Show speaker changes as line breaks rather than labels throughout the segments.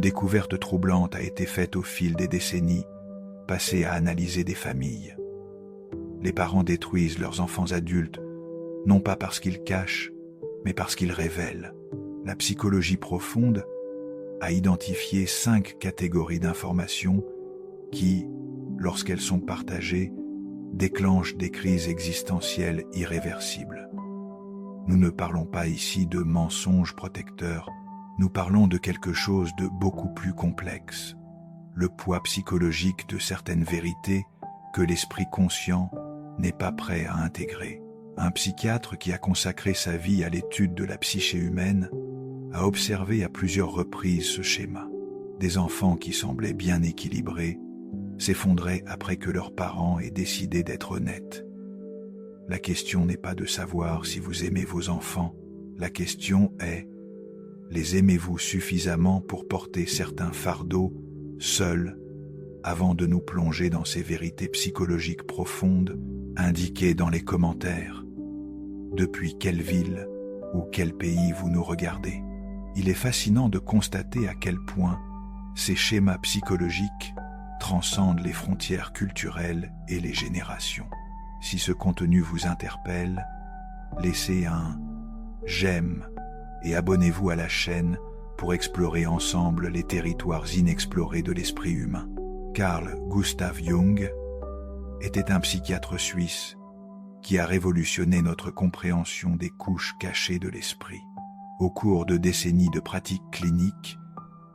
découverte troublante a été faite au fil des décennies, passées à analyser des familles. Les parents détruisent leurs enfants adultes, non pas parce qu'ils cachent, mais parce qu'ils révèlent. La psychologie profonde a identifié 5 catégories d'informations qui, lorsqu'elles sont partagées, déclenchent des crises existentielles irréversibles. Nous ne parlons pas ici de mensonges protecteurs, nous parlons de quelque chose de beaucoup plus complexe. Le poids psychologique de certaines vérités que l'esprit conscient n'est pas prêt à intégrer. Un psychiatre qui a consacré sa vie à l'étude de la psyché humaine a observé à plusieurs reprises ce schéma. Des enfants qui semblaient bien équilibrés s'effondraient après que leurs parents aient décidé d'être honnêtes. La question n'est pas de savoir si vous aimez vos enfants, la question est: les aimez-vous suffisamment pour porter certains fardeaux seuls avant de nous plonger dans ces vérités psychologiques profondes indiquées dans les commentaires? Depuis quelle ville ou quel pays vous nous regardez? Il est fascinant de constater à quel point ces schémas psychologiques transcendent les frontières culturelles et les générations. Si ce contenu vous interpelle, laissez un j'aime et abonnez-vous à la chaîne pour explorer ensemble les territoires inexplorés de l'esprit humain. Carl Gustav Jung était un psychiatre suisse qui a révolutionné notre compréhension des couches cachées de l'esprit. Au cours de décennies de pratiques cliniques,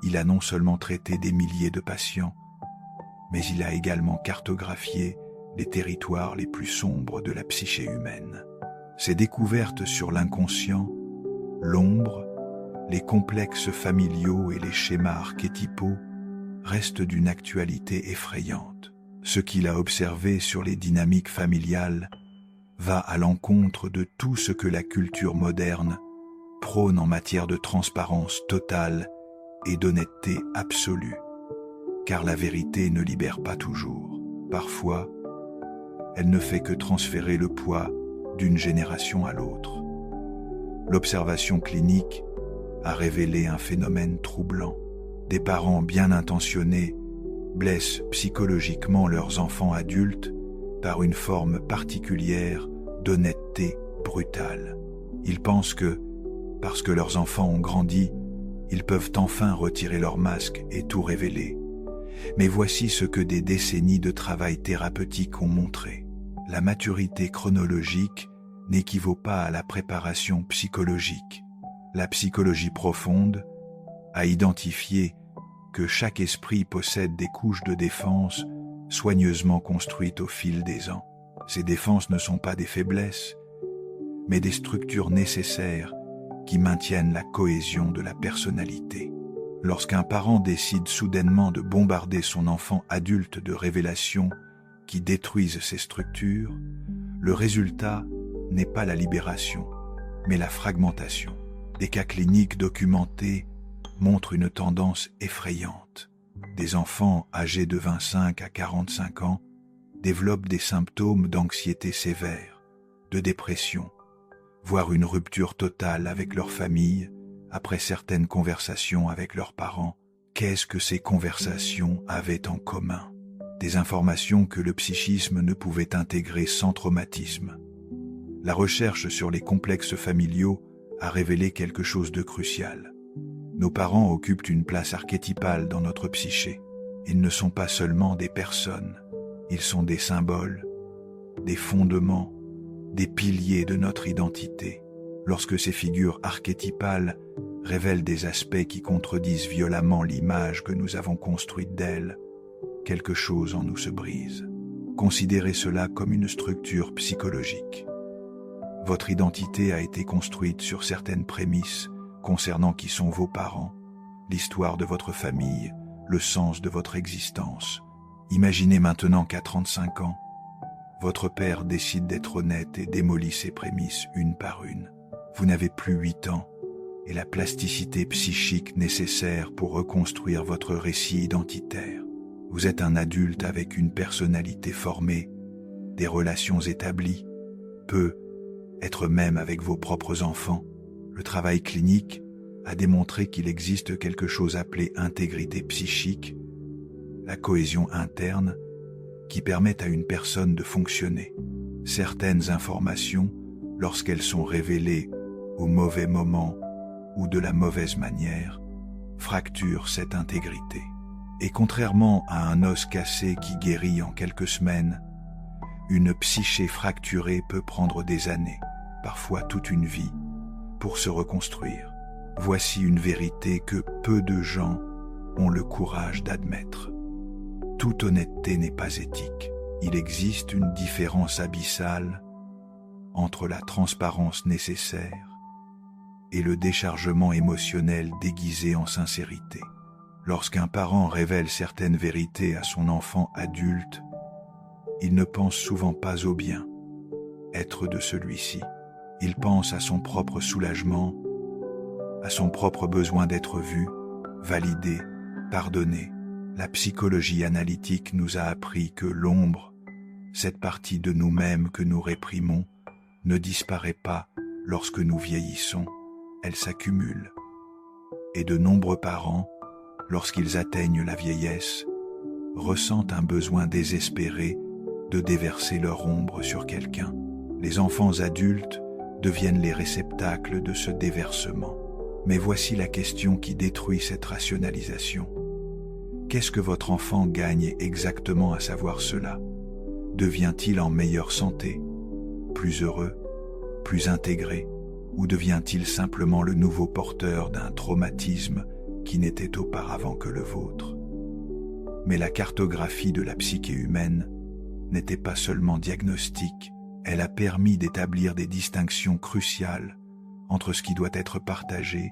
il a non seulement traité des milliers de patients, mais il a également cartographié les territoires les plus sombres de la psyché humaine. Ses découvertes sur l'inconscient, l'ombre, les complexes familiaux et les schémas archétypaux restent d'une actualité effrayante. Ce qu'il a observé sur les dynamiques familiales va à l'encontre de tout ce que la culture moderne prône en matière de transparence totale et d'honnêteté absolue. Car la vérité ne libère pas toujours. Parfois, elle ne fait que transférer le poids d'une génération à l'autre. L'observation clinique a révélé un phénomène troublant. Des parents bien intentionnés blessent psychologiquement leurs enfants adultes par une forme particulière d'honnêteté brutale. Ils pensent que, parce que leurs enfants ont grandi, ils peuvent enfin retirer leur masque et tout révéler. Mais voici ce que des décennies de travail thérapeutique ont montré. La maturité chronologique n'équivaut pas à la préparation psychologique. La psychologie profonde a identifié que chaque esprit possède des couches de défense soigneusement construites au fil des ans. Ces défenses ne sont pas des faiblesses, mais des structures nécessaires qui maintiennent la cohésion de la personnalité. Lorsqu'un parent décide soudainement de bombarder son enfant adulte de révélations qui détruisent ces structures, le résultat n'est pas la libération, mais la fragmentation. Des cas cliniques documentés montrent une tendance effrayante. Des enfants âgés de 25 à 45 ans développent des symptômes d'anxiété sévère, de dépression, voire une rupture totale avec leur famille après certaines conversations avec leurs parents. Qu'est-ce que ces conversations avaient en commun? Des informations que le psychisme ne pouvait intégrer sans traumatisme. La recherche sur les complexes familiaux a révélé quelque chose de crucial. Nos parents occupent une place archétypale dans notre psyché. Ils ne sont pas seulement des personnes, ils sont des symboles, des fondements, des piliers de notre identité. Lorsque ces figures archétypales révèlent des aspects qui contredisent violemment l'image que nous avons construite d'elles, quelque chose en nous se brise. Considérez cela comme une structure psychologique. Votre identité a été construite sur certaines prémices concernant qui sont vos parents, l'histoire de votre famille, le sens de votre existence. Imaginez maintenant qu'à 35 ans, votre père décide d'être honnête et démolit ces prémices une par une. Vous n'avez plus 8 ans et la plasticité psychique nécessaire pour reconstruire votre récit identitaire. Vous êtes un adulte avec une personnalité formée, des relations établies, être même avec vos propres enfants. Le travail clinique a démontré qu'il existe quelque chose appelé intégrité psychique, la cohésion interne, qui permet à une personne de fonctionner. Certaines informations, lorsqu'elles sont révélées au mauvais moment ou de la mauvaise manière, fracturent cette intégrité. Et contrairement à un os cassé qui guérit en quelques semaines, une psyché fracturée peut prendre des années, parfois toute une vie, pour se reconstruire. Voici une vérité que peu de gens ont le courage d'admettre. Toute honnêteté n'est pas éthique. Il existe une différence abyssale entre la transparence nécessaire et le déchargement émotionnel déguisé en sincérité. Lorsqu'un parent révèle certaines vérités à son enfant adulte, il ne pense souvent pas au bien-être de celui-ci. Il pense à son propre soulagement, à son propre besoin d'être vu, validé, pardonné. La psychologie analytique nous a appris que l'ombre, cette partie de nous-mêmes que nous réprimons, ne disparaît pas lorsque nous vieillissons, elle s'accumule. Et de nombreux parents, lorsqu'ils atteignent la vieillesse, ressentent un besoin désespéré de déverser leur ombre sur quelqu'un. Les enfants adultes deviennent les réceptacles de ce déversement. Mais voici la question qui détruit cette rationalisation. Qu'est-ce que votre enfant gagne exactement à savoir cela? Devient-il en meilleure santé, plus heureux, plus intégré, ou devient-il simplement le nouveau porteur d'un traumatisme qui n'était auparavant que le vôtre? Mais la cartographie de la psyché humaine n'était pas seulement diagnostique, elle a permis d'établir des distinctions cruciales entre ce qui doit être partagé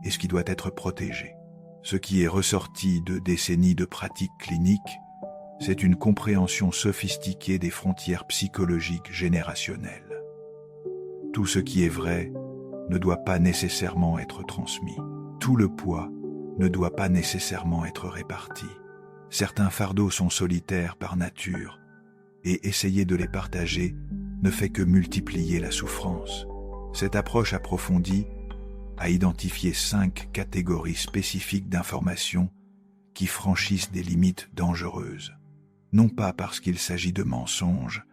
et ce qui doit être protégé. Ce qui est ressorti de décennies de pratiques cliniques, c'est une compréhension sophistiquée des frontières psychologiques générationnelles. Tout ce qui est vrai ne doit pas nécessairement être transmis. Tout le poids ne doit pas nécessairement être réparti. Certains fardeaux sont solitaires par nature, et essayer de les partager ne fait que multiplier la souffrance. Cette approche approfondie a identifié 5 catégories spécifiques d'informations qui franchissent des limites dangereuses, non pas parce qu'il s'agit de mensonges,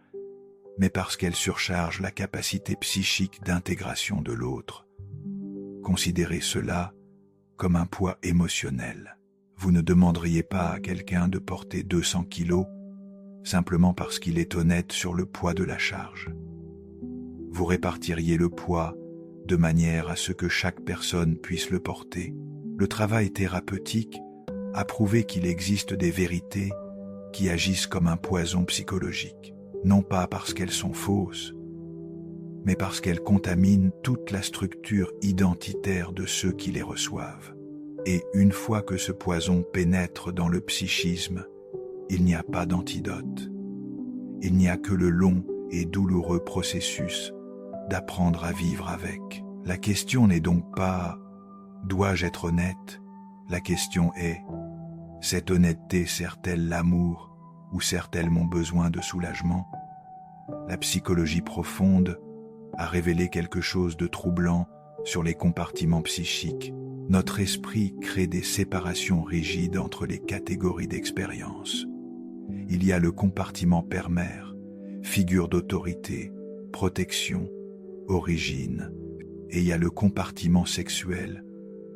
mais parce qu'elles surchargent la capacité psychique d'intégration de l'autre. Considérez cela comme un poids émotionnel. Vous ne demanderiez pas à quelqu'un de porter 200 kilos simplement parce qu'il est honnête sur le poids de la charge. Vous répartiriez le poids de manière à ce que chaque personne puisse le porter. Le travail thérapeutique a prouvé qu'il existe des vérités qui agissent comme un poison psychologique, non pas parce qu'elles sont fausses, mais parce qu'elles contaminent toute la structure identitaire de ceux qui les reçoivent. Et une fois que ce poison pénètre dans le psychisme, il n'y a pas d'antidote. Il n'y a que le long et douloureux processus d'apprendre à vivre avec. La question n'est donc pas « dois-je être honnête ?» La question est « cette honnêteté sert-elle l'amour ou sert-elle mon besoin de soulagement ?» La psychologie profonde a révélé quelque chose de troublant sur les compartiments psychiques. Notre esprit crée des séparations rigides entre les catégories d'expérience. Il y a le compartiment père-mère, figure d'autorité, protection, origine, et il y a le compartiment sexuel,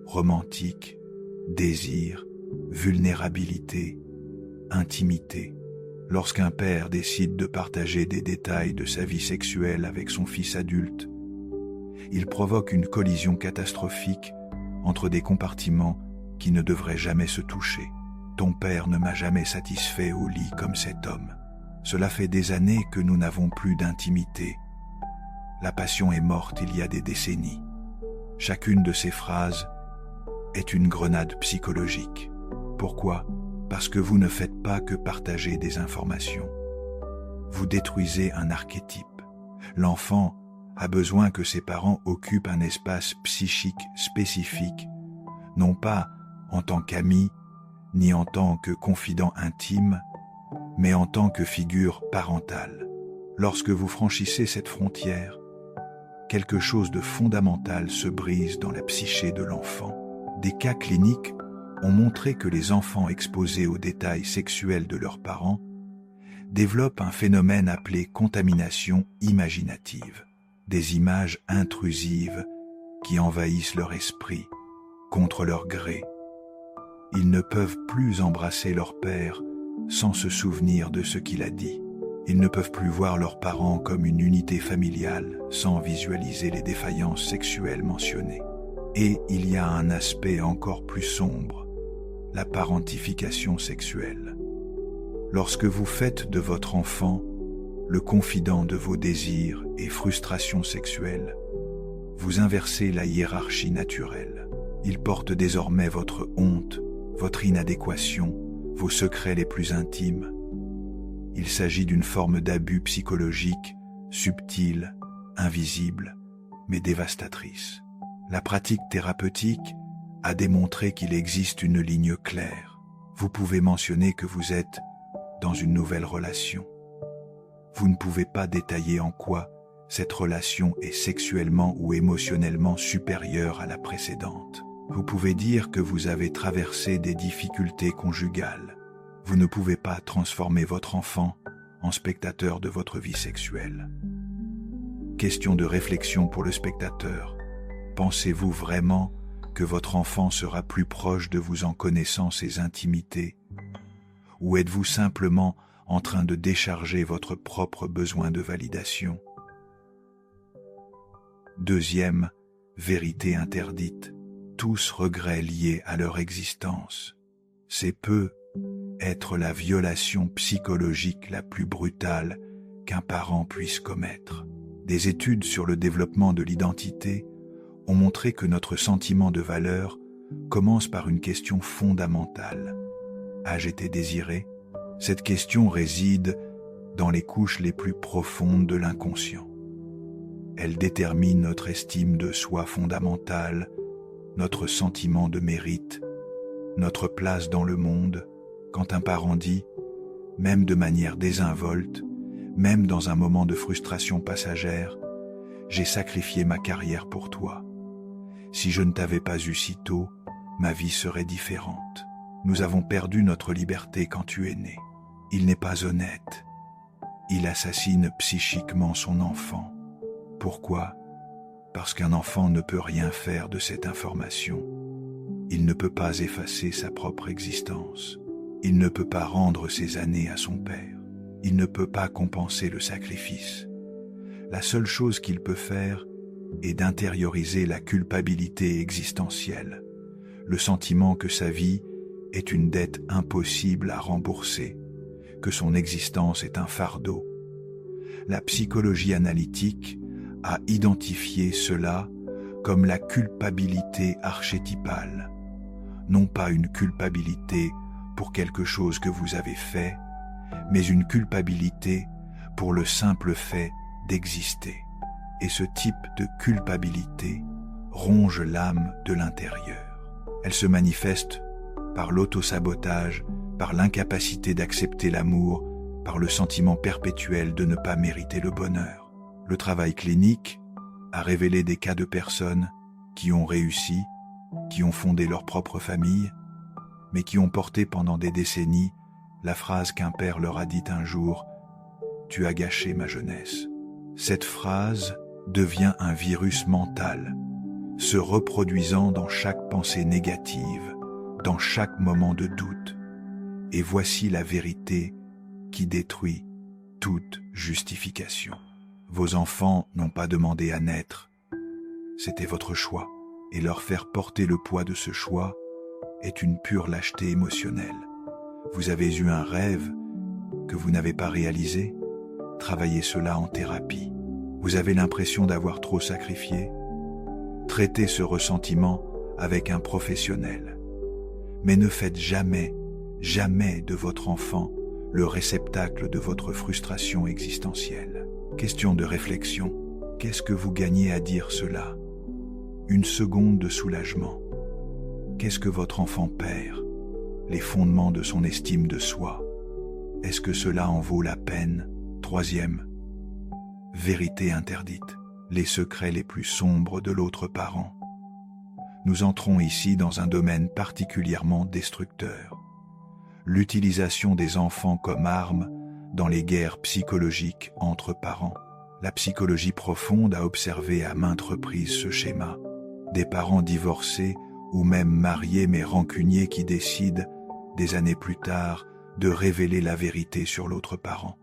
romantique, désir, vulnérabilité, intimité. Lorsqu'un père décide de partager des détails de sa vie sexuelle avec son fils adulte, il provoque une collision catastrophique entre des compartiments qui ne devraient jamais se toucher. Ton père ne m'a jamais satisfait au lit comme cet homme. Cela fait des années que nous n'avons plus d'intimité. La passion est morte il y a des décennies. Chacune de ces phrases est une grenade psychologique. Pourquoi ? Parce que vous ne faites pas que partager des informations. Vous détruisez un archétype. L'enfant a besoin que ses parents occupent un espace psychique spécifique, non pas en tant qu'amis, ni en tant que confident intime, mais en tant que figure parentale. Lorsque vous franchissez cette frontière, quelque chose de fondamental se brise dans la psyché de l'enfant. Des cas cliniques ont montré que les enfants exposés aux détails sexuels de leurs parents développent un phénomène appelé contamination imaginative, des images intrusives qui envahissent leur esprit, contre leur gré. Ils ne peuvent plus embrasser leur père sans se souvenir de ce qu'il a dit. Ils ne peuvent plus voir leurs parents comme une unité familiale sans visualiser les défaillances sexuelles mentionnées. Et il y a un aspect encore plus sombre, la parentification sexuelle. Lorsque vous faites de votre enfant le confident de vos désirs et frustrations sexuelles, vous inversez la hiérarchie naturelle. Il porte désormais votre honte, votre inadéquation, vos secrets les plus intimes. Il s'agit d'une forme d'abus psychologique, subtile, invisible, mais dévastatrice. La pratique thérapeutique a démontré qu'il existe une ligne claire. Vous pouvez mentionner que vous êtes dans une nouvelle relation. Vous ne pouvez pas détailler en quoi cette relation est sexuellement ou émotionnellement supérieure à la précédente. Vous pouvez dire que vous avez traversé des difficultés conjugales. Vous ne pouvez pas transformer votre enfant en spectateur de votre vie sexuelle. Question de réflexion pour le spectateur. Pensez-vous vraiment que votre enfant sera plus proche de vous en connaissant ses intimités? Ou êtes-vous simplement en train de décharger votre propre besoin de validation? Deuxième, vérité interdite. Tous regrets liés à leur existence. C'est peut être la violation psychologique la plus brutale qu'un parent puisse commettre. Des études sur le développement de l'identité ont montré que notre sentiment de valeur commence par une question fondamentale. Ai-je été désiré? Cette question réside dans les couches les plus profondes de l'inconscient. Elle détermine notre estime de soi fondamentale, notre sentiment de mérite, notre place dans le monde. Quand un parent dit, même de manière désinvolte, même dans un moment de frustration passagère, « J'ai sacrifié ma carrière pour toi. Si je ne t'avais pas eu si tôt, ma vie serait différente. Nous avons perdu notre liberté quand tu es né. » Il n'est pas honnête. Il assassine psychiquement son enfant. Pourquoi? Parce qu'un enfant ne peut rien faire de cette information. Il ne peut pas effacer sa propre existence. Il ne peut pas rendre ses années à son père. Il ne peut pas compenser le sacrifice. La seule chose qu'il peut faire est d'intérioriser la culpabilité existentielle, le sentiment que sa vie est une dette impossible à rembourser, que son existence est un fardeau. La psychologie analytique a identifié cela comme la culpabilité archétypale, non pas une culpabilité pour quelque chose que vous avez fait, mais une culpabilité pour le simple fait d'exister. Et ce type de culpabilité ronge l'âme de l'intérieur. Elle se manifeste par l'autosabotage, par l'incapacité d'accepter l'amour, par le sentiment perpétuel de ne pas mériter le bonheur. Le travail clinique a révélé des cas de personnes qui ont réussi, qui ont fondé leur propre famille, mais qui ont porté pendant des décennies la phrase qu'un père leur a dite un jour « Tu as gâché ma jeunesse ». Cette phrase devient un virus mental, se reproduisant dans chaque pensée négative, dans chaque moment de doute. Et voici la vérité qui détruit toute justification. Vos enfants n'ont pas demandé à naître, c'était votre choix, et leur faire porter le poids de ce choix est une pure lâcheté émotionnelle. Vous avez eu un rêve que vous n'avez pas réalisé? Travaillez cela en thérapie. Vous avez l'impression d'avoir trop sacrifié? Traitez ce ressentiment avec un professionnel. Mais ne faites jamais de votre enfant le réceptacle de votre frustration existentielle. Question de réflexion. Qu'est-ce que vous gagnez à dire cela? Une seconde de soulagement. Qu'est-ce que votre enfant perd? Les fondements de son estime de soi. Est-ce que cela en vaut la peine? Troisième, vérité interdite. les secrets les plus sombres de l'autre parent. Nous entrons ici dans un domaine particulièrement destructeur. L'utilisation des enfants comme armes dans les guerres psychologiques entre parents. La psychologie profonde a observé à maintes reprises ce schéma. Des parents divorcés ou même mariés mais rancuniers qui décident, des années plus tard, de révéler la vérité sur l'autre parent.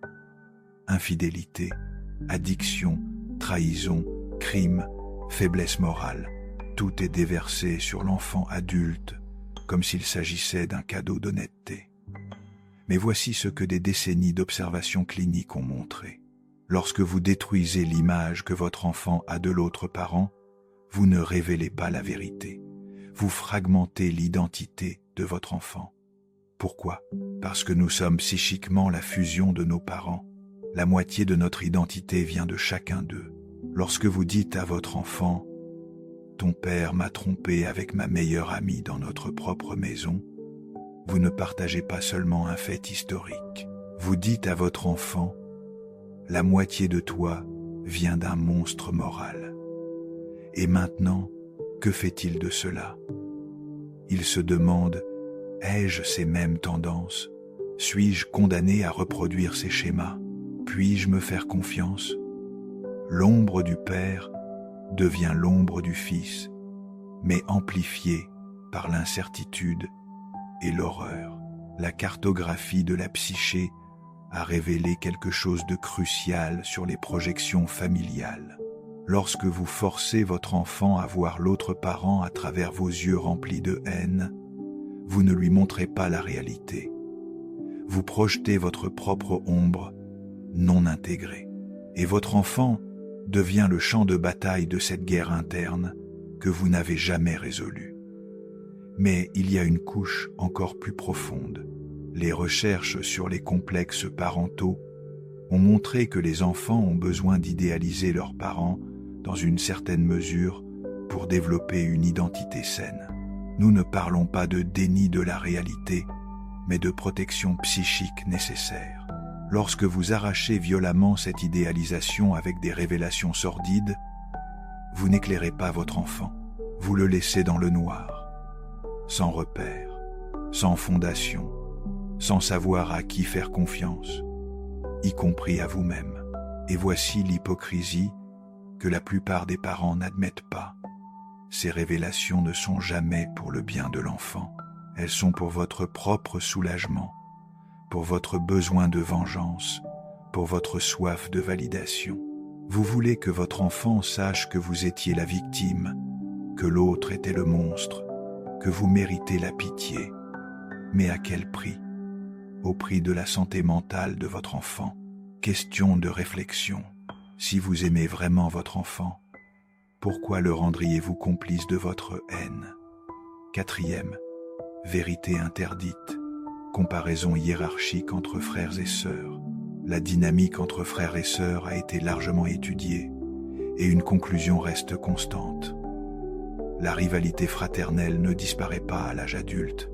Infidélité, addiction, trahison, crime, faiblesse morale, tout est déversé sur l'enfant adulte, comme s'il s'agissait d'un cadeau d'honnêteté. Mais voici ce que des décennies d'observations cliniques ont montré. Lorsque vous détruisez l'image que votre enfant a de l'autre parent, vous ne révélez pas la vérité. Vous fragmentez l'identité de votre enfant. Pourquoi? Parce que nous sommes psychiquement la fusion de nos parents. La moitié de notre identité vient de chacun d'eux. Lorsque vous dites à votre enfant « Ton père m'a trompé avec ma meilleure amie dans notre propre maison », vous ne partagez pas seulement un fait historique. Vous dites à votre enfant « La moitié de toi vient d'un monstre moral. » Et maintenant, que fait-il de cela? Il se demande « Ai-je ces mêmes tendances? Suis-je condamné à reproduire ces schémas? Puis-je me faire confiance ?» L'ombre du Père devient l'ombre du Fils, mais amplifiée par l'incertitude et l'horreur. La cartographie de la psyché a révélé quelque chose de crucial sur les projections familiales. Lorsque vous forcez votre enfant à voir l'autre parent à travers vos yeux remplis de haine, vous ne lui montrez pas la réalité. Vous projetez votre propre ombre non intégrée. Et votre enfant devient le champ de bataille de cette guerre interne que vous n'avez jamais résolue. Mais il y a une couche encore plus profonde. Les recherches sur les complexes parentaux ont montré que les enfants ont besoin d'idéaliser leurs parents dans une certaine mesure pour développer une identité saine. Nous ne parlons pas de déni de la réalité, mais de protection psychique nécessaire. Lorsque vous arrachez violemment cette idéalisation avec des révélations sordides, vous n'éclairez pas votre enfant, vous le laissez dans le noir, sans repère, sans fondation, sans savoir à qui faire confiance, y compris à vous-même. Et voici l'hypocrisie que la plupart des parents n'admettent pas. Ces révélations ne sont jamais pour le bien de l'enfant, elles sont pour votre propre soulagement, pour votre besoin de vengeance, pour votre soif de validation. Vous voulez que votre enfant sache que vous étiez la victime, que l'autre était le monstre, que vous méritez la pitié. Mais à quel prix? Au prix de la santé mentale de votre enfant. Question de réflexion. Si vous aimez vraiment votre enfant, pourquoi le rendriez-vous complice de votre haine? 4e, vérité interdite. Comparaison hiérarchique entre frères et sœurs. La dynamique entre frères et sœurs a été largement étudiée et une conclusion reste constante. La rivalité fraternelle ne disparaît pas à l'âge adulte,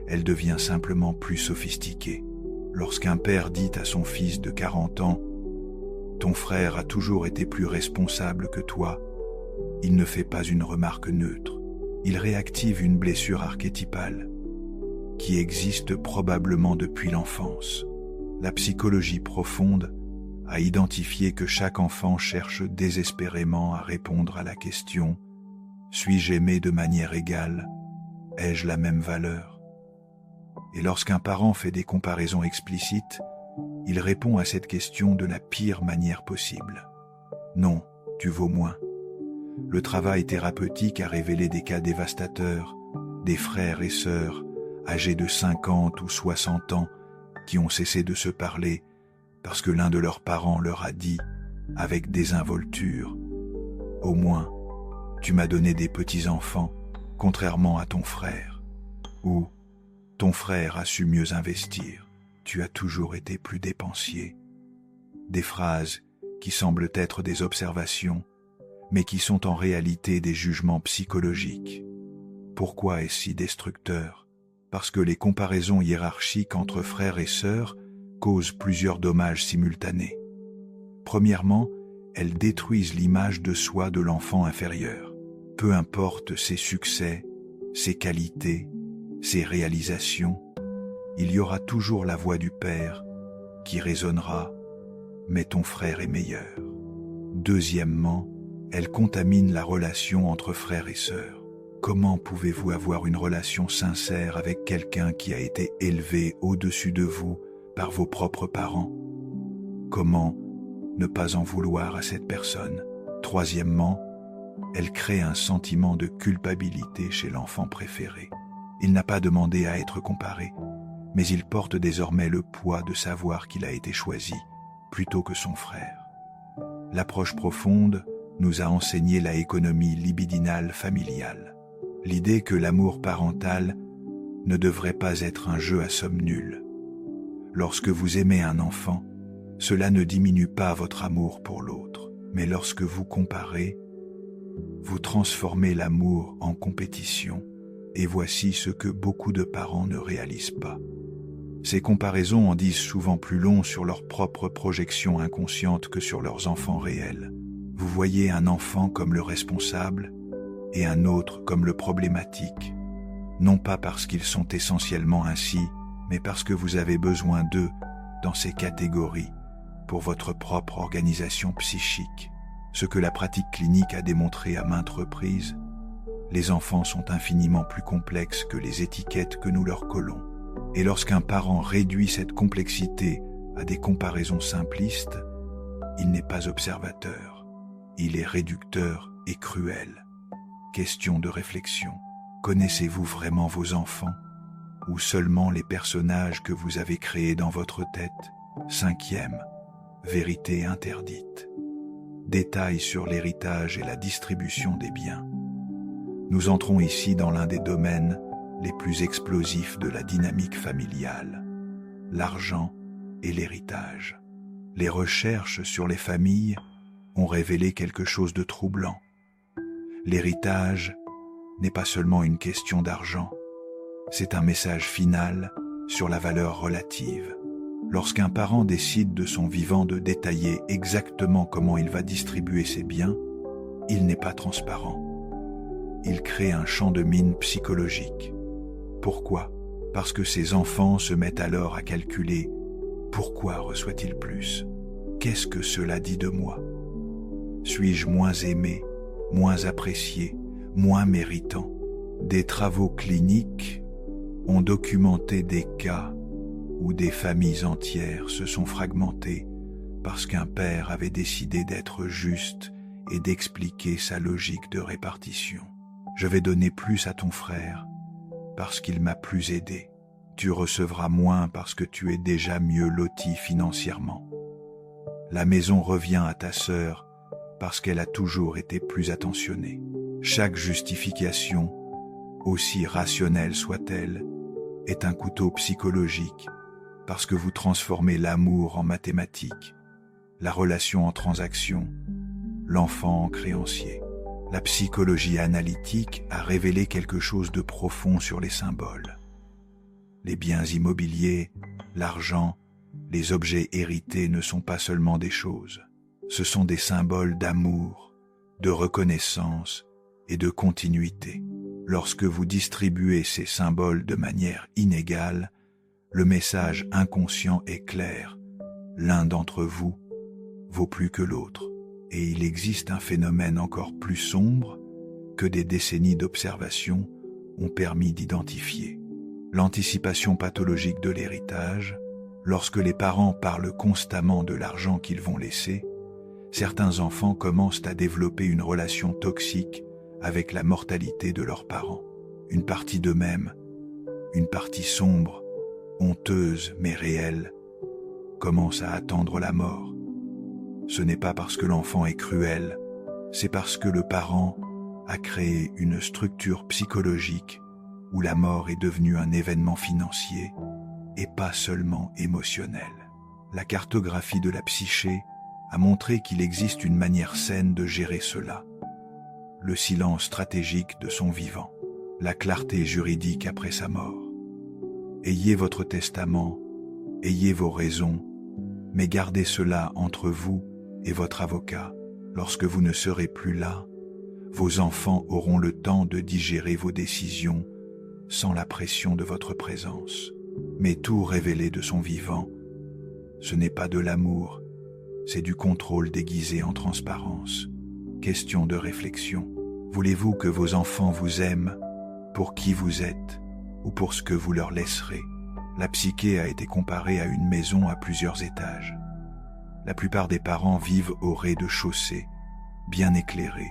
elle devient simplement plus sophistiquée. Lorsqu'un père dit à son fils de 40 ans « Ton frère a toujours été plus responsable que toi », il ne fait pas une remarque neutre, il réactive une blessure archétypale qui existe probablement depuis l'enfance. La psychologie profonde a identifié que chaque enfant cherche désespérément à répondre à la question « Suis-je aimé de manière égale? Ai-je la même valeur ?» Et lorsqu'un parent fait des comparaisons explicites, il répond à cette question de la pire manière possible. Non, tu vaux moins. Le travail thérapeutique a révélé des cas dévastateurs, des frères et sœurs âgés de 50 ou 60 ans qui ont cessé de se parler parce que l'un de leurs parents leur a dit, avec désinvolture, « Au moins, tu m'as donné des petits-enfants, contrairement à ton frère. » Ou « Ton frère a su mieux investir, tu as toujours été plus dépensier. » Des phrases qui semblent être des observations, mais qui sont en réalité des jugements psychologiques. Pourquoi est-ce si destructeur? Parce que les comparaisons hiérarchiques entre frères et sœurs causent plusieurs dommages simultanés. Premièrement, elles détruisent l'image de soi de l'enfant inférieur. Peu importe ses succès, ses qualités, ses réalisations, il y aura toujours la voix du Père qui résonnera « Mais ton frère est meilleur ». Deuxièmement, elle contamine la relation entre frères et sœurs. Comment pouvez-vous avoir une relation sincère avec quelqu'un qui a été élevé au-dessus de vous par vos propres parents? Comment ne pas en vouloir à cette personne? Troisièmement, elle crée un sentiment de culpabilité chez l'enfant préféré. Il n'a pas demandé à être comparé, mais il porte désormais le poids de savoir qu'il a été choisi plutôt que son frère. L'approche profonde nous a enseigné la économie libidinale familiale. L'idée que l'amour parental ne devrait pas être un jeu à somme nulle. Lorsque vous aimez un enfant, cela ne diminue pas votre amour pour l'autre, mais lorsque vous comparez, vous transformez l'amour en compétition, et voici ce que beaucoup de parents ne réalisent pas. Ces comparaisons en disent souvent plus long sur leurs propres projections inconscientes que sur leurs enfants réels. Vous voyez un enfant comme le responsable et un autre comme le problématique, non pas parce qu'ils sont essentiellement ainsi, mais parce que vous avez besoin d'eux dans ces catégories pour votre propre organisation psychique. Ce que la pratique clinique a démontré à maintes reprises, les enfants sont infiniment plus complexes que les étiquettes que nous leur collons. Et lorsqu'un parent réduit cette complexité à des comparaisons simplistes, il n'est pas observateur, il est réducteur et cruel. Question de réflexion. Connaissez-vous vraiment vos enfants ou seulement les personnages que vous avez créés dans votre tête? Cinquième, vérité interdite. Détails sur l'héritage et la distribution des biens. Nous entrons ici dans l'un des domaines les plus explosifs de la dynamique familiale, l'argent et l'héritage. Les recherches sur les familles ont révélé quelque chose de troublant. L'héritage n'est pas seulement une question d'argent, c'est un message final sur la valeur relative. Lorsqu'un parent décide de son vivant de détailler exactement comment il va distribuer ses biens, il n'est pas transparent. Il crée un champ de mine psychologique. Pourquoi? Parce que ses enfants se mettent alors à calculer « Pourquoi reçoit-il plus? Qu'est-ce que cela dit de moi? Suis-je moins aimé, moins apprécié, moins méritant ?» Des travaux cliniques ont documenté des cas où des familles entières se sont fragmentées parce qu'un père avait décidé d'être juste et d'expliquer sa logique de répartition. Je vais donner plus à ton frère parce qu'il m'a plus aidé. Tu recevras moins parce que tu es déjà mieux loti financièrement. La maison revient à ta sœur parce qu'elle a toujours été plus attentionnée. Chaque justification, aussi rationnelle soit-elle, est un couteau psychologique parce que vous transformez l'amour en mathématiques, la relation en transaction, l'enfant en créancier. La psychologie analytique a révélé quelque chose de profond sur les symboles. Les biens immobiliers, l'argent, les objets hérités ne sont pas seulement des choses. Ce sont des symboles d'amour, de reconnaissance et de continuité. Lorsque vous distribuez ces symboles de manière inégale, le message inconscient est clair. L'un d'entre vous vaut plus que l'autre. Et il existe un phénomène encore plus sombre que des décennies d'observation ont permis d'identifier. L'anticipation pathologique de l'héritage. Lorsque les parents parlent constamment de l'argent qu'ils vont laisser, certains enfants commencent à développer une relation toxique avec la mortalité de leurs parents. Une partie d'eux-mêmes, une partie sombre, honteuse mais réelle, commence à attendre la mort. Ce n'est pas parce que l'enfant est cruel, c'est parce que le parent a créé une structure psychologique où la mort est devenue un événement financier et pas seulement émotionnel. La cartographie de la psyché a montré qu'il existe une manière saine de gérer cela. Le silence stratégique de son vivant, la clarté juridique après sa mort. Ayez votre testament, ayez vos raisons, mais gardez cela entre vous et votre avocat. Lorsque vous ne serez plus là, vos enfants auront le temps de digérer vos décisions sans la pression de votre présence. Mais tout révélé de son vivant, ce n'est pas de l'amour, c'est du contrôle déguisé en transparence. Question de réflexion. Voulez-vous que vos enfants vous aiment pour qui vous êtes ou pour ce que vous leur laisserez? La psyché a été comparée à une maison à plusieurs étages. La plupart des parents vivent au rez-de-chaussée, bien éclairé,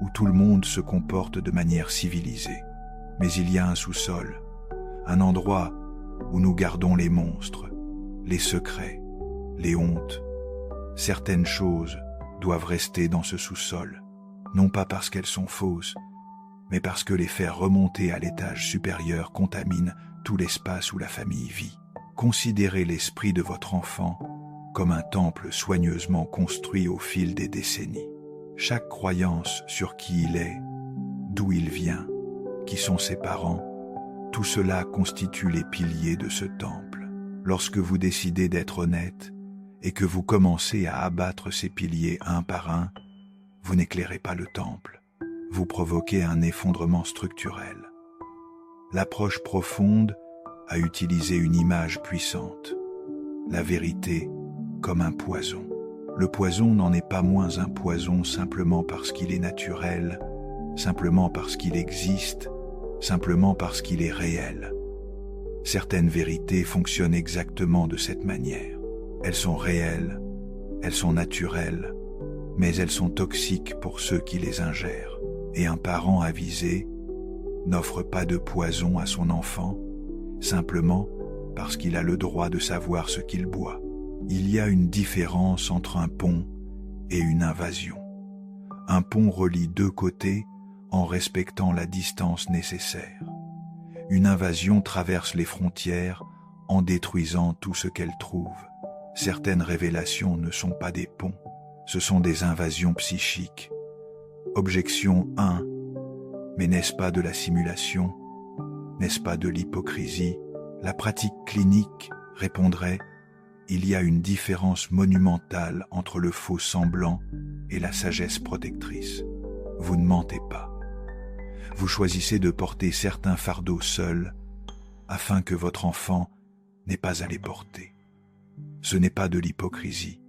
où tout le monde se comporte de manière civilisée. Mais il y a un sous-sol, un endroit où nous gardons les monstres, les secrets, les hontes. Certaines choses doivent rester dans ce sous-sol, non pas parce qu'elles sont fausses, mais parce que les faire remonter à l'étage supérieur contaminent tout l'espace où la famille vit. Considérez l'esprit de votre enfant comme un temple soigneusement construit au fil des décennies. Chaque croyance sur qui il est, d'où il vient, qui sont ses parents, tout cela constitue les piliers de ce temple. Lorsque vous décidez d'être honnête et que vous commencez à abattre ces piliers un par un, vous n'éclairez pas le temple, vous provoquez un effondrement structurel. L'approche profonde a utilisé une image puissante, la vérité comme un poison. Le poison n'en est pas moins un poison simplement parce qu'il est naturel, simplement parce qu'il existe, simplement parce qu'il est réel. Certaines vérités fonctionnent exactement de cette manière. Elles sont réelles, elles sont naturelles, mais elles sont toxiques pour ceux qui les ingèrent. Et un parent avisé n'offre pas de poison à son enfant, simplement parce qu'il a le droit de savoir ce qu'il boit. Il y a une différence entre un pont et une invasion. Un pont relie deux côtés en respectant la distance nécessaire. Une invasion traverse les frontières en détruisant tout ce qu'elle trouve. Certaines révélations ne sont pas des ponts, ce sont des invasions psychiques. Objection 1. Mais n'est-ce pas de la simulation? N'est-ce pas de l'hypocrisie? La pratique clinique répondrait: il y a une différence monumentale entre le faux semblant et la sagesse protectrice. Vous ne mentez pas. Vous choisissez de porter certains fardeaux seuls afin que votre enfant n'ait pas à les porter. Ce n'est pas de l'hypocrisie,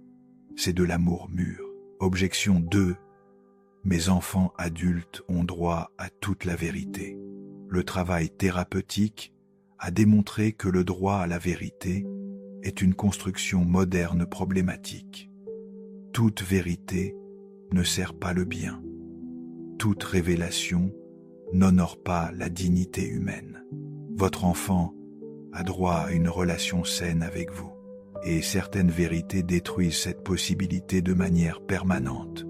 c'est de l'amour mûr. Objection 2. Mes enfants adultes ont droit à toute la vérité. Le travail thérapeutique a démontré que le droit à la vérité est une construction moderne problématique. Toute vérité ne sert pas le bien. Toute révélation n'honore pas la dignité humaine. Votre enfant a droit à une relation saine avec vous, et certaines vérités détruisent cette possibilité de manière permanente.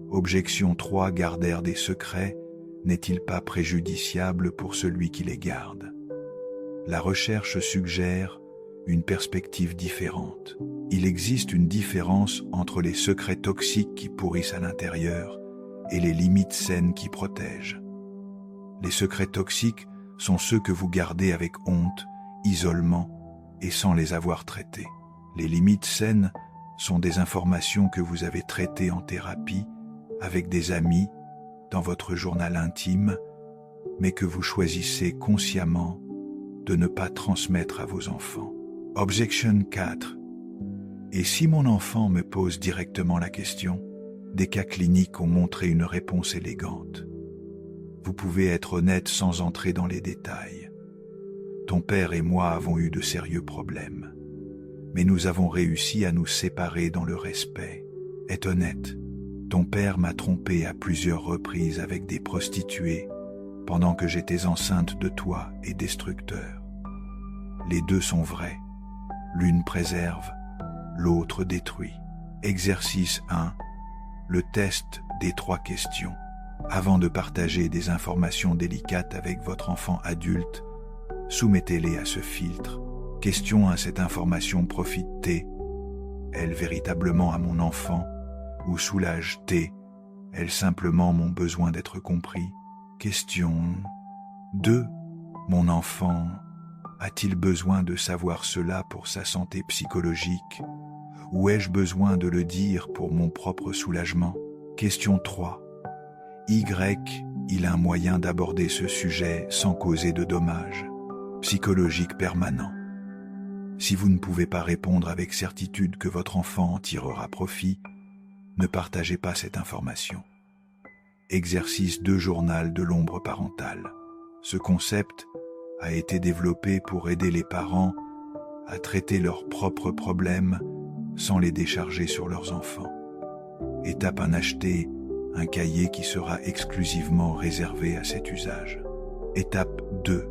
Objection 3. Garder des secrets n'est-il pas préjudiciable pour celui qui les garde? La recherche suggère une perspective différente. Il existe une différence entre les secrets toxiques qui pourrissent à l'intérieur et les limites saines qui protègent. Les secrets toxiques sont ceux que vous gardez avec honte, isolement et sans les avoir traités. Les limites saines sont des informations que vous avez traitées en thérapie, avec des amis, dans votre journal intime, mais que vous choisissez consciemment de ne pas transmettre à vos enfants. Objection 4. Et si mon enfant me pose directement la question? Des cas cliniques ont montré une réponse élégante. Vous pouvez être honnête sans entrer dans les détails. Ton père et moi avons eu de sérieux problèmes, mais nous avons réussi à nous séparer dans le respect. Est honnête. Ton père m'a trompé à plusieurs reprises avec des prostituées pendant que j'étais enceinte de toi et destructeur. Les deux sont vrais. L'une préserve, l'autre détruit. Exercice 1. Le test des 3 questions. Avant de partager des informations délicates avec votre enfant adulte, soumettez-les à ce filtre. Question 1. Cette information profite-t-elle véritablement à mon enfant ou soulage-t-elle simplement mon besoin d'être compris? Question 2. Mon enfant a-t-il besoin de savoir cela pour sa santé psychologique Ou ai-je besoin de le dire pour mon propre soulagement? Question 3. Il a un moyen d'aborder ce sujet sans causer de dommages psychologiques permanents. Si vous ne pouvez pas répondre avec certitude que votre enfant en tirera profit, ne partagez pas cette information. Exercice 2 journal de l'ombre parentale. Ce concept a été développé pour aider les parents à traiter leurs propres problèmes sans les décharger sur leurs enfants. Étape 1. Acheter un cahier qui sera exclusivement réservé à cet usage. Étape 2.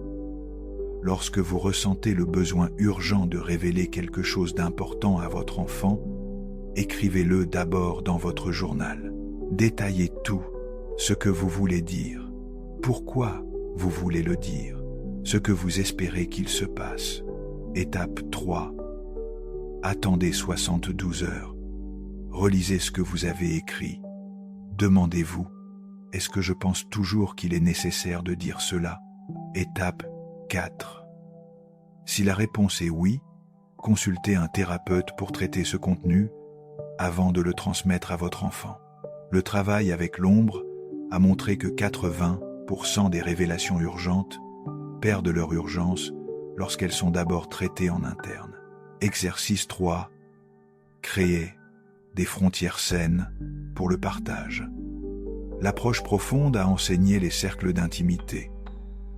Lorsque vous ressentez le besoin urgent de révéler quelque chose d'important à votre enfant, écrivez-le d'abord dans votre journal. Détaillez tout, ce que vous voulez dire, pourquoi vous voulez le dire, ce que vous espérez qu'il se passe. Étape 3. Attendez 72 heures. Relisez ce que vous avez écrit. Demandez-vous, est-ce que je pense toujours qu'il est nécessaire de dire cela? Étape 4. Si la réponse est oui, consultez un thérapeute pour traiter ce contenu avant de le transmettre à votre enfant. Le travail avec l'ombre a montré que 80% des révélations urgentes perdent leur urgence lorsqu'elles sont d'abord traitées en interne. Exercice 3. Créer des frontières saines pour le partage. L'approche profonde a enseigné les cercles d'intimité.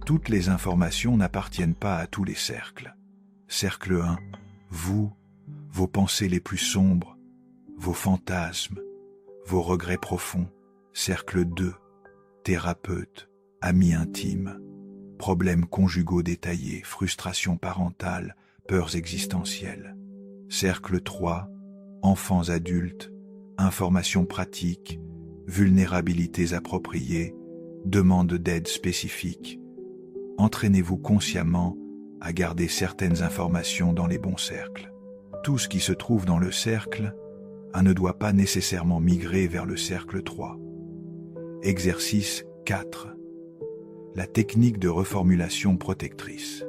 Toutes les informations n'appartiennent pas à tous les cercles. Cercle 1. Vous, vos pensées les plus sombres, vos fantasmes, vos regrets profonds. Cercle 2. Thérapeute, amis intimes, problèmes conjugaux détaillés, frustrations parentales, peurs existentielles. Cercle 3. Enfants adultes, informations pratiques, vulnérabilités appropriées, demandes d'aide spécifiques. Entraînez-vous consciemment à garder certaines informations dans les bons cercles. Tout ce qui se trouve dans le cercle 1 ne doit pas nécessairement migrer vers le cercle 3. Exercice 4. La technique de reformulation protectrice.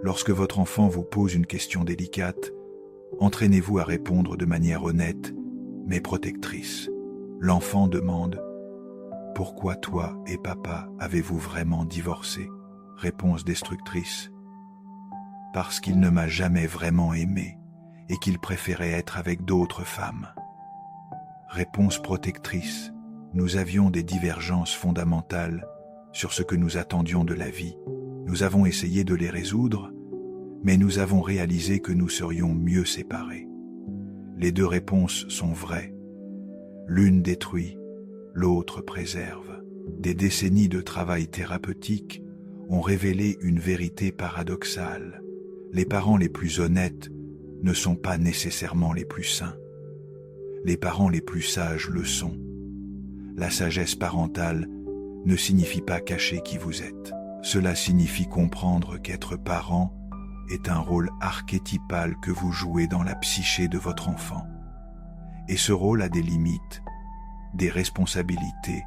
Lorsque votre enfant vous pose une question délicate, entraînez-vous à répondre de manière honnête, mais protectrice. L'enfant demande « Pourquoi toi et papa avez-vous vraiment divorcé ?» Réponse destructrice. « Parce qu'il ne m'a jamais vraiment aimé et qu'il préférait être avec d'autres femmes. » Réponse protectrice. « Nous avions des divergences fondamentales sur ce que nous attendions de la vie. Nous avons essayé de les résoudre, mais nous avons réalisé que nous serions mieux séparés. » Les deux réponses sont vraies. L'une détruit, l'autre préserve. Des décennies de travail thérapeutique ont révélé une vérité paradoxale. Les parents les plus honnêtes ne sont pas nécessairement les plus sains. Les parents les plus sages le sont. La sagesse parentale ne signifie pas cacher qui vous êtes. Cela signifie comprendre qu'être parent est un rôle archétypal que vous jouez dans la psyché de votre enfant. Et ce rôle a des limites, des responsabilités,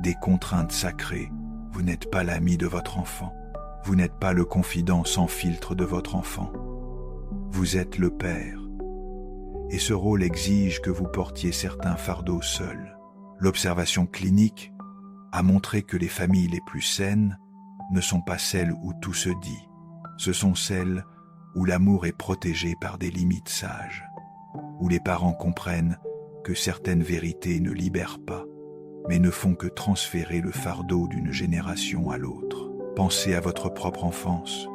des contraintes sacrées. Vous n'êtes pas l'ami de votre enfant. Vous n'êtes pas le confident sans filtre de votre enfant. Vous êtes le père. Et ce rôle exige que vous portiez certains fardeaux seuls. L'observation clinique a montré que les familles les plus saines ne sont pas celles où tout se dit. Ce sont celles où l'amour est protégé par des limites sages, où les parents comprennent que certaines vérités ne libèrent pas, mais ne font que transférer le fardeau d'une génération à l'autre. Pensez à votre propre enfance.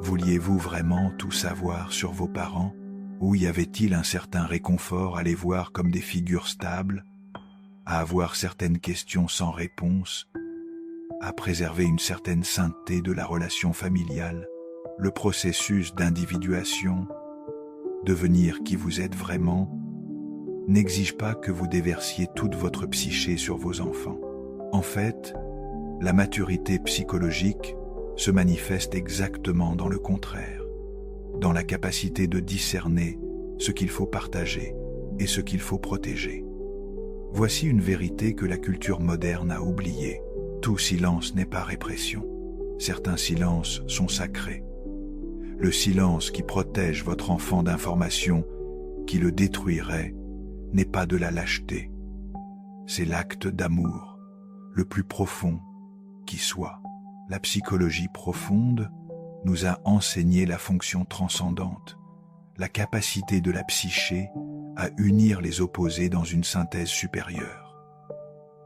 Vouliez-vous vraiment tout savoir sur vos parents? Ou y avait-il un certain réconfort à les voir comme des figures stables, à avoir certaines questions sans réponse, à préserver une certaine sainteté de la relation familiale? Le processus d'individuation, devenir qui vous êtes vraiment, n'exige pas que vous déversiez toute votre psyché sur vos enfants. En fait, la maturité psychologique se manifeste exactement dans le contraire, dans la capacité de discerner ce qu'il faut partager et ce qu'il faut protéger. Voici une vérité que la culture moderne a oubliée. Tout silence n'est pas répression. Certains silences sont sacrés. Le silence qui protège votre enfant d'informations qui le détruirait n'est pas de la lâcheté. C'est l'acte d'amour, le plus profond qui soit. La psychologie profonde nous a enseigné la fonction transcendante, la capacité de la psyché à unir les opposés dans une synthèse supérieure.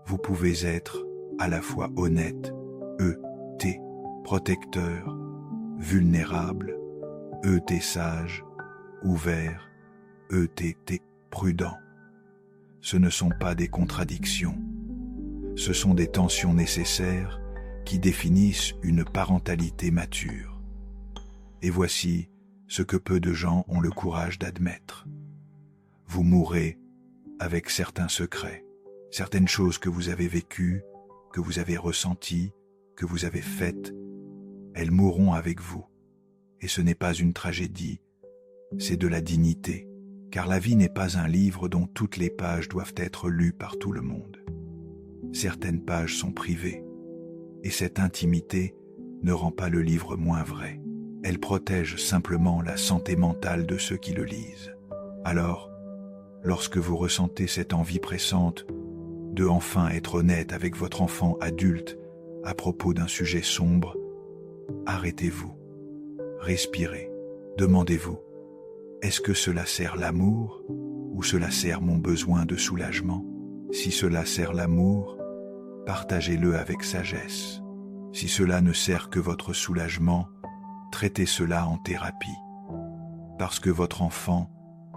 Vous pouvez être à la fois honnête, E.T. protecteur, vulnérable, E.T. sage, ouvert, E.T.T. prudent. Ce ne sont pas des contradictions. Ce sont des tensions nécessaires qui définissent une parentalité mature. Et voici ce que peu de gens ont le courage d'admettre. Vous mourrez avec certains secrets, certaines choses que vous avez vécues, que vous avez ressenties, que vous avez faites, elles mourront avec vous. Et ce n'est pas une tragédie, c'est de la dignité, car la vie n'est pas un livre dont toutes les pages doivent être lues par tout le monde. Certaines pages sont privées, et cette intimité ne rend pas le livre moins vrai. Elle protège simplement la santé mentale de ceux qui le lisent. Alors, lorsque vous ressentez cette envie pressante de enfin être honnête avec votre enfant adulte à propos d'un sujet sombre, arrêtez-vous, respirez, demandez-vous, est-ce que cela sert l'amour ou cela sert mon besoin de soulagement? Si cela sert l'amour, partagez-le avec sagesse. Si cela ne sert que votre soulagement, traitez cela en thérapie. Parce que votre enfant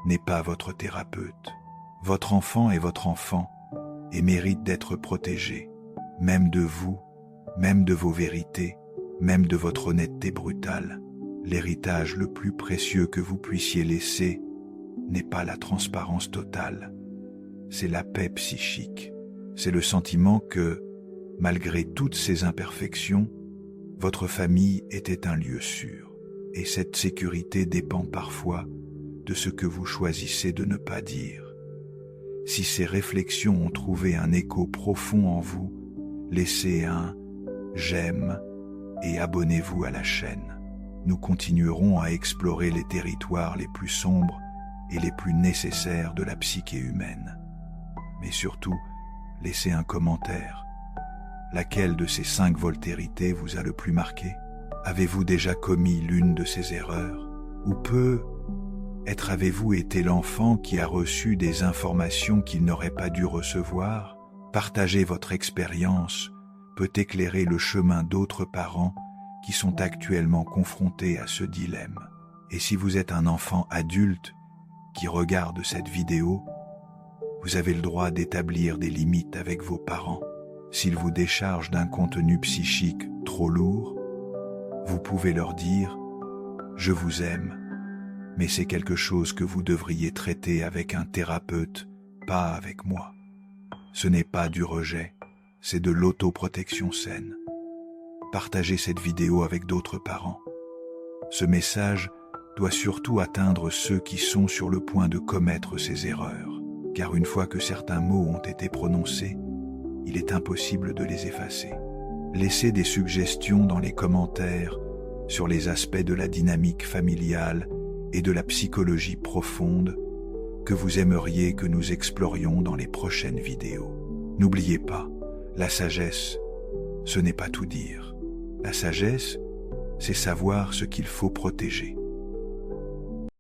n'est pas votre thérapeute. Votre enfant est votre enfant et mérite d'être protégé, même de vous, même de vos vérités, même de votre honnêteté brutale. L'héritage le plus précieux que vous puissiez laisser n'est pas la transparence totale, c'est la paix psychique. C'est le sentiment que, malgré toutes ces imperfections, votre famille était un lieu sûr. Et cette sécurité dépend parfois de ce que vous choisissez de ne pas dire. Si ces réflexions ont trouvé un écho profond en vous, laissez un « j'aime » et abonnez-vous à la chaîne. Nous continuerons à explorer les territoires les plus sombres et les plus nécessaires de la psyché humaine. Mais surtout, laissez un commentaire. Laquelle de ces 5 voltérités vous a le plus marqué? Avez-vous déjà commis l'une de ces erreurs? Ou peut-être avez-vous été l'enfant qui a reçu des informations qu'il n'aurait pas dû recevoir? Partager votre expérience peut éclairer le chemin d'autres parents qui sont actuellement confrontés à ce dilemme. Et si vous êtes un enfant adulte qui regarde cette vidéo, vous avez le droit d'établir des limites avec vos parents. S'ils vous déchargent d'un contenu psychique trop lourd, vous pouvez leur dire « Je vous aime, mais c'est quelque chose que vous devriez traiter avec un thérapeute, pas avec moi. Ce n'est pas du rejet, c'est de l'autoprotection saine. » Partagez cette vidéo avec d'autres parents. Ce message doit surtout atteindre ceux qui sont sur le point de commettre ces erreurs, car une fois que certains mots ont été prononcés, il est impossible de les effacer. Laissez des suggestions dans les commentaires sur les aspects de la dynamique familiale et de la psychologie profonde que vous aimeriez que nous explorions dans les prochaines vidéos. N'oubliez pas, la sagesse, ce n'est pas tout dire. La sagesse, c'est savoir ce qu'il faut protéger.